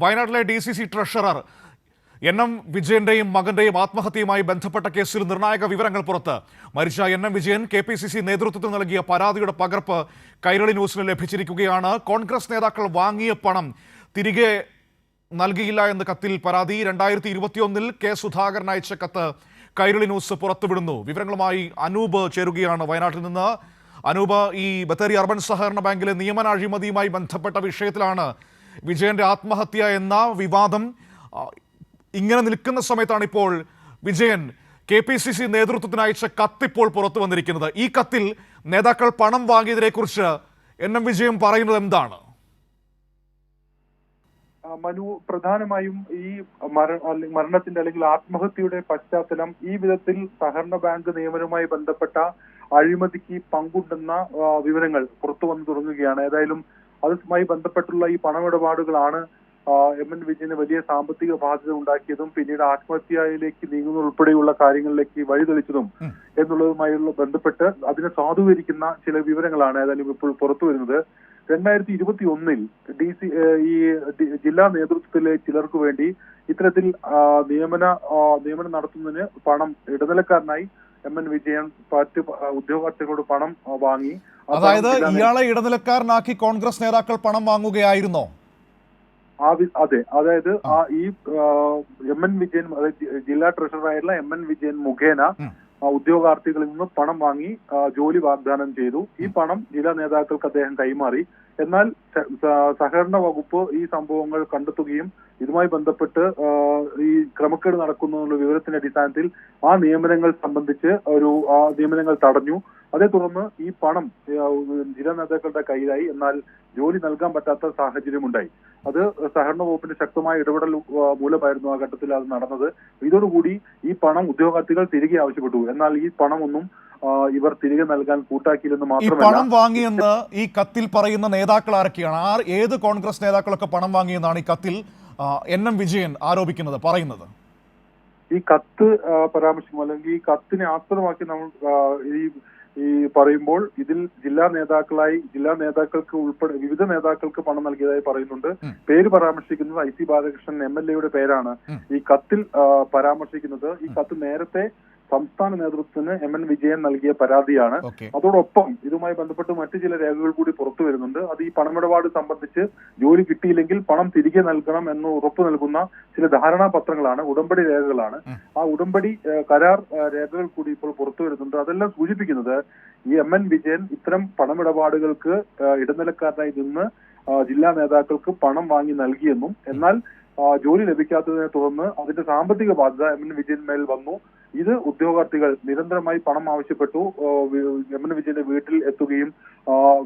വയനാട്ടിലെ DCC treasurer എൻ.എം. വിജയന്റെയും മകന്റെയും ആത്മഹത്യയുമായി ബന്ധപ്പെട്ട കേസിൽ നിർണായക വിവരങ്ങൾ പുറത്ത്. മരിച്ച എൻ.എം. വിജയൻ KPCC നേതൃത്വത്തിന് നൽകിയ പരാതിയുടെ പകർപ്പ് കൈരളി ന്യൂസിന് ലഭിച്ചിരിക്കുകയാണ്. കോൺഗ്രസ് നേതാക്കൾ വാങ്ങിയ പണം തിരികെ നൽകിയില്ല എന്ന കത്തിൽ പരാതി. 2021 കെ സുധാകരൻ അയച്ച കത്ത് കൈരളി ന്യൂസ് പുറത്തുവിടുന്നു. വിവരങ്ങളുമായി അനൂപ് ചേരുകയാണ് വയനാട്ടിൽ നിന്ന്. അനൂപ്, ഈ ബത്തേരി അർബൻ സഹകരണ ബാങ്കിലെ നിയമന അഴിമതിയുമായി ബന്ധപ്പെട്ട വിഷയത്തിലാണ് വിജയന്റെ ആത്മഹത്യ എന്ന വിവാദം. ഇങ്ങനെ നിൽക്കുന്ന സമയത്താണ് ഇപ്പോൾ വിജയൻ KPCC നേതൃത്വത്തിന് അയച്ച കത്തിപ്പോൾ പുറത്തു വന്നിരിക്കുന്നത്. ഈ കത്തിൽ നേതാക്കൾ പണം വാങ്ങിയതിനെ കുറിച്ച് എൻ.എം. വിജയൻ പറയുന്നത് എന്താണ്? മനു, പ്രധാനമായും ഈ മരണത്തിന്റെ അല്ലെങ്കിൽ ആത്മഹത്യയുടെ പശ്ചാത്തലം ഈ വിധത്തിൽ സഹകരണ ബാങ്ക് നിയമനവുമായി ബന്ധപ്പെട്ട അഴിമതിക്ക് പങ്കുണ്ടെന്ന വിവരങ്ങൾ പുറത്തു വന്നു തുടങ്ങുകയാണ്. ഏതായാലും അതുമായി ബന്ധപ്പെട്ടുള്ള ഈ പണമിടപാടുകളാണ് എം.എൻ. വിജയന് വലിയ സാമ്പത്തിക ബാധ്യത ഉണ്ടാക്കിയതും പിന്നീട് ആത്മഹത്യയിലേക്ക് നീങ്ങുന്നതുൾപ്പെടെയുള്ള കാര്യങ്ങളിലേക്ക് വഴിതെളിച്ചതും എന്നുള്ളതുമായുള്ള ബന്ധപ്പെട്ട് അതിനെ സാധൂകരിക്കുന്ന ചില വിവരങ്ങളാണ് ഏതായാലും ഇപ്പോൾ പുറത്തു വരുന്നത്. 2021 ഈ ജില്ലാ നേതൃത്വത്തിലെ ചിലർക്ക് വേണ്ടി ഇത്തരത്തിൽ നിയമനം നടത്തുന്നതിന് പണം ഇടനിലക്കാരനായി എം.എൻ. വിജയൻ മറ്റ് ഉദ്യോഗാർത്ഥികളോട് പണം വാങ്ങി. അതായത് ഇയാളെ ഇടനിലക്കാരനാക്കി കോൺഗ്രസ് നേതാക്കൾ പണം വാങ്ങുകയായിരുന്നോ? അതെ, അതായത് ഈ എം.എൻ. വിജയൻ, ജില്ലാ ട്രഷററായിട്ടുള്ള എം.എൻ. വിജയൻ മുഖേന ഉദ്യോഗാർത്ഥികളിൽ നിന്ന് പണം വാങ്ങി ജോലി വാഗ്ദാനം ചെയ്തു. ഈ പണം ജില്ലാ നേതാക്കൾക്ക് അദ്ദേഹം കൈമാറി. എന്നാൽ സഹകരണ വകുപ്പ് ഈ സംഭവങ്ങൾ കണ്ടെത്തുകയും ഇതുമായി ബന്ധപ്പെട്ട് ഈ ക്രമക്കേട് നടക്കുന്നു എന്നുള്ള വിവരത്തിന്റെ അടിസ്ഥാനത്തിൽ ആ നിയമനങ്ങൾ സംബന്ധിച്ച് നിയമനങ്ങൾ തടഞ്ഞു. അതേ തുടർന്ന് ഈ പണം ജില്ലാ നേതാക്കളുടെ കയ്യിലായി. എന്നാൽ ജോലി നൽകാൻ പറ്റാത്ത സാഹചര്യമുണ്ടായി. അത് സഹകരണ വകുപ്പിന്റെ ശക്തമായ ഇടപെടൽ മൂലമായിരുന്നു ആ ഘട്ടത്തിൽ അത് നടന്നത്. ഇതോടുകൂടി ഈ പണം ഉദ്യോഗാർത്ഥികൾ തിരികെ ആവശ്യപ്പെട്ടു. എന്നാൽ ഈ പണമൊന്നും ഇവർ തിരികെ നൽകാൻ കൂട്ടാക്കിയില്ലെന്ന് മാത്രമല്ല, പണം വാങ്ങിയെന്ന് ഈ കത്തിൽ പറയുന്ന നേതാക്കൾ ആരൊക്കെയാണ്? ഏത് കോൺഗ്രസ് നേതാക്കളൊക്കെ പണം വാങ്ങിയെന്നാണ് ഈ കത്തിൽ എൻ.എം. വിജയൻ പറയുന്നത്? ഈ കത്ത് പരാമർശിക്കും അല്ലെങ്കിൽ ഈ കത്തിനെ ആസ്പദമാക്കി നമ്മൾ ഈ പറയുമ്പോൾ ഇതിൽ ജില്ലാ നേതാക്കൾക്ക് ഉൾപ്പെടെ വിവിധ നേതാക്കൾക്ക് പണം നൽകിയതായി പറയുന്നുണ്ട്. പേര് പരാമർശിക്കുന്നത് IC ബാലകൃഷ്ണൻ MLA പേരാണ് ഈ കത്തിൽ പരാമർശിക്കുന്നത്. ഈ കത്ത് നേരത്തെ സംസ്ഥാന നേതൃത്വത്തിന് എം.എൻ. വിജയൻ നൽകിയ പരാതിയാണ്. അതോടൊപ്പം ഇതുമായി ബന്ധപ്പെട്ട് മറ്റു ചില രേഖകൾ കൂടി പുറത്തു വരുന്നുണ്ട്. അത് ഈ പണമിടപാട് സംബന്ധിച്ച് ജോലി കിട്ടിയില്ലെങ്കിൽ പണം തിരികെ നൽകണം എന്ന് ഉറപ്പു നൽകുന്ന ചില ധാരണാപത്രങ്ങളാണ്, ഉടമ്പടി രേഖകളാണ്. ആ ഉടമ്പടി കരാർ രേഖകൾ കൂടി ഇപ്പോൾ പുറത്തു വരുന്നുണ്ട്. അതെല്ലാം സൂചിപ്പിക്കുന്നത് ഈ എം.എൻ. വിജയൻ ഇത്തരം പണമിടപാടുകൾക്ക് ഇടനിലക്കാരനായി നിന്ന് ജില്ലാ നേതാക്കൾക്ക് പണം വാങ്ങി നൽകിയെന്നും എന്നാൽ ജോലി ലഭിക്കാത്തതിനെ തുടർന്ന് അതിന്റെ സാമ്പത്തിക ബാധ്യത എം.എൻ. വിജയന്മേൽ വന്നു. ഇത് ഉദ്യോഗാർത്ഥികൾ നിരന്തരമായി പണം ആവശ്യപ്പെട്ടു. എം.എൻ. വിജയന്റെ വീട്ടിൽ എത്തുകയും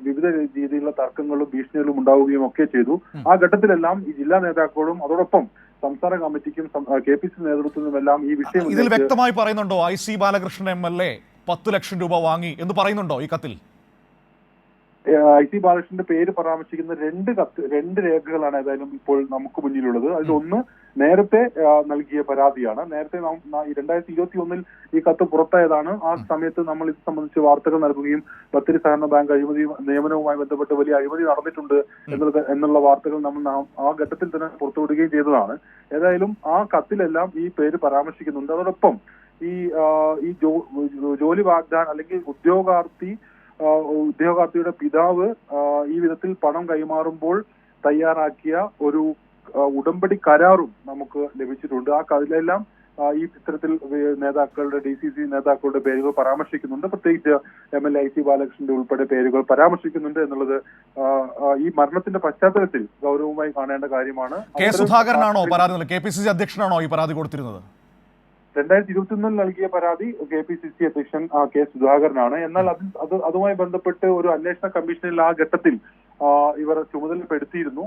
വിവിധ രീതിയിലുള്ള തർക്കങ്ങളും ഭീഷണികളും ഉണ്ടാവുകയും ഒക്കെ ചെയ്തു. ആ ഘട്ടത്തിലെല്ലാം ഈ ജില്ലാ നേതാക്കളോടും അതോടൊപ്പം സംസ്ഥാന കമ്മിറ്റിക്കും KPCC നേതൃത്വത്തിനുമെല്ലാം ഈ വിഷയം ഇതിൽ വ്യക്തമായി പറയുന്നുണ്ടോ? IC ബാലകൃഷ്ണൻ MLA 10 ലക്ഷം രൂപ വാങ്ങി എന്ന് പറയുന്നുണ്ടോ ഈ കത്തിൽ? IC ബാലകൃഷ്ണന്റെ പേര് പരാമർശിക്കുന്ന രണ്ട് രേഖകളാണ് ഏതായാലും ഇപ്പോൾ നമുക്ക് മുന്നിലുള്ളത്. അതിലൊന്ന് നേരത്തെ നൽകിയ പരാതിയാണ്. നേരത്തെ 2021 ഈ കത്ത് പുറത്തായതാണ്. ആ സമയത്ത് നമ്മൾ ഇത് സംബന്ധിച്ച് വാർത്തകൾ നൽകുകയും ബത്തേരി സഹകരണ ബാങ്ക് അഴിമതി നിയമനവുമായി ബന്ധപ്പെട്ട് വലിയ അഴിമതി നടന്നിട്ടുണ്ട് എന്നുള്ള വാർത്തകൾ നമ്മൾ ആ ഘട്ടത്തിൽ തന്നെ പുറത്തുവിടുകയും ചെയ്തതാണ്. ഏതായാലും ആ കത്തിലെല്ലാം ഈ പേര് പരാമർശിക്കുന്നുണ്ട്. അതോടൊപ്പം ഈ ജോലി വാഗ്ദാനം അല്ലെങ്കിൽ ഉദ്യോഗാർത്ഥിയുടെ പിതാവ് ഈ വിധത്തിൽ പണം കൈമാറുമ്പോൾ തയ്യാറാക്കിയ ഒരു ഉടമ്പടി കരാറും നമുക്ക് ലഭിച്ചിട്ടുണ്ട്. ആ കഥയിലെല്ലാം ഈ ഇത്തരത്തിൽ നേതാക്കളുടെ DCC നേതാക്കളുടെ പേരുകൾ പരാമർശിക്കുന്നുണ്ട്. പ്രത്യേകിച്ച് MLA IC ബാലകൃഷ്ണന്റെ ഉൾപ്പെടെ പേരുകൾ പരാമർശിക്കുന്നുണ്ട് എന്നുള്ളത് ഈ മരണത്തിന്റെ പശ്ചാത്തലത്തിൽ ഗൗരവമായി കാണേണ്ട കാര്യമാണ്. കെ സുധാകരനാണോ പരാതി? KPCC അധ്യക്ഷനാണോ ഈ പരാതി കൊടുത്തിരുന്നത്? 2021 നൽകിയ പരാതി KPCC അധ്യക്ഷൻ കെ സുധാകരനാണ്. എന്നാൽ അതുമായി ബന്ധപ്പെട്ട് ഒരു അന്വേഷണ കമ്മീഷനിൽ ആ ഘട്ടത്തിൽ ഇവർ ചുമതലപ്പെടുത്തിയിരുന്നു.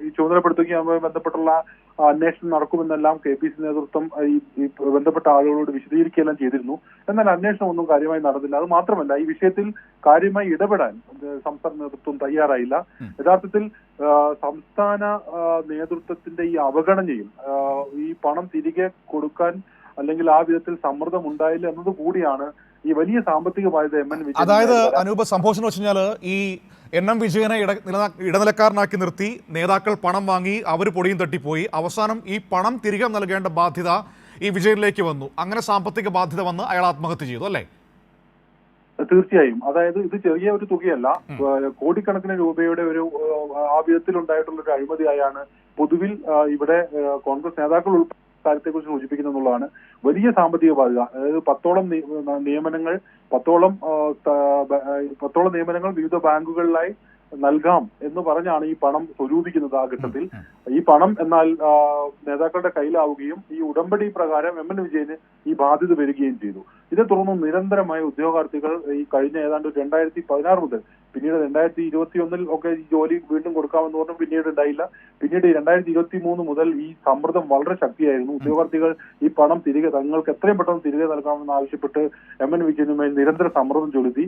ഈ ചുമതലപ്പെടുത്തുകയുമായി ബന്ധപ്പെട്ടുള്ള അന്വേഷണം നടക്കുമെന്നെല്ലാം KPCC നേതൃത്വം ഈ ബന്ധപ്പെട്ട ആളുകളോട് വിശദീകരിക്കുകയെല്ലാം ചെയ്തിരുന്നു. എന്നാൽ അന്വേഷണം ഒന്നും കാര്യമായി നടന്നില്ല. അത് മാത്രമല്ല, ഈ വിഷയത്തിൽ കാര്യമായി ഇടപെടാൻ സംസ്ഥാന നേതൃത്വം തയ്യാറായില്ല. യഥാർത്ഥത്തിൽ സംസ്ഥാന നേതൃത്വത്തിന്റെ ഈ അവഗണനയും ഈ പണം തിരികെ കൊടുക്കാൻ അല്ലെങ്കിൽ ആ വിധത്തിൽ സമ്മർദ്ദം ഉണ്ടായില്ല എന്നത് കൂടിയാണ് ഈ വലിയ സാമ്പത്തിക ബാധ്യത എം എൻ അതായത് വിജയൻ അനൂപ് സംഭവിച്ചെന്ന് വെച്ച് കഴിഞ്ഞാൽ ഈ എൻ എം വിജയനെ ഇടനിലക്കാരനാക്കി നിർത്തി നേതാക്കൾ പണം വാങ്ങി അവർ പൊടിയും തട്ടിപ്പോയി. അവസാനം ഈ പണം തിരികെ നൽകേണ്ട ബാധ്യത ഈ വിജയനിലേക്ക് വന്നു. അങ്ങനെ സാമ്പത്തിക ബാധ്യത വന്ന് അയാൾ ആത്മഹത്യ ചെയ്തു അല്ലേ? തീർച്ചയായും. അതായത് ഇത് ചെറിയ ഒരു തുകയല്ല, കോടിക്കണക്കിന് രൂപയുടെ ഒരു ആ വിധത്തിലുണ്ടായിട്ടുള്ള ഒരു അഴിമതിയായാണ് പൊതുവിൽ ഇവിടെ കോൺഗ്രസ് നേതാക്കൾ ഉൾപ്പെടെ കാര്യത്തെക്കുറിച്ച് സൂചിപ്പിക്കുന്നു എന്നുള്ളതാണ്. വലിയ സാമ്പത്തിക ബാധ്യത, അതായത് പത്തോളം നിയമനങ്ങൾ വിവിധ ബാങ്കുകളിലായി നൽകാം എന്ന് പറഞ്ഞാണ് ഈ പണം സ്വരൂപിക്കുന്നത്. ആ ഘട്ടത്തിൽ ഈ പണം എന്നാൽ നേതാക്കളുടെ കയ്യിലാവുകയും ഈ ഉടമ്പടി പ്രകാരം എം എൻ വിജയന് ഈ ബാധ്യത വരികയും ചെയ്തു. ഇതേ തുടർന്ന് നിരന്തരമായ ഉദ്യോഗാർത്ഥികൾ ഈ കഴിഞ്ഞ ഏതാണ്ട് 2016 മുതൽ പിന്നീട് 2021 ഒക്കെ ഈ ജോലി വീണ്ടും കൊടുക്കാമെന്ന് പറഞ്ഞു, പിന്നീട് ഉണ്ടായില്ല. പിന്നീട് 2023 മുതൽ ഈ സമ്മർദ്ദം വളരെ ശക്തിയായിരുന്നു. ഉദ്യോഗാർത്ഥികൾ ഈ പണം തങ്ങൾക്ക് എത്രയും പെട്ടെന്ന് തിരികെ നൽകാമെന്ന് ആവശ്യപ്പെട്ട് എം എൻ വിജയനുമായി നിരന്തര സമ്മർദ്ദം ചെലുത്തി.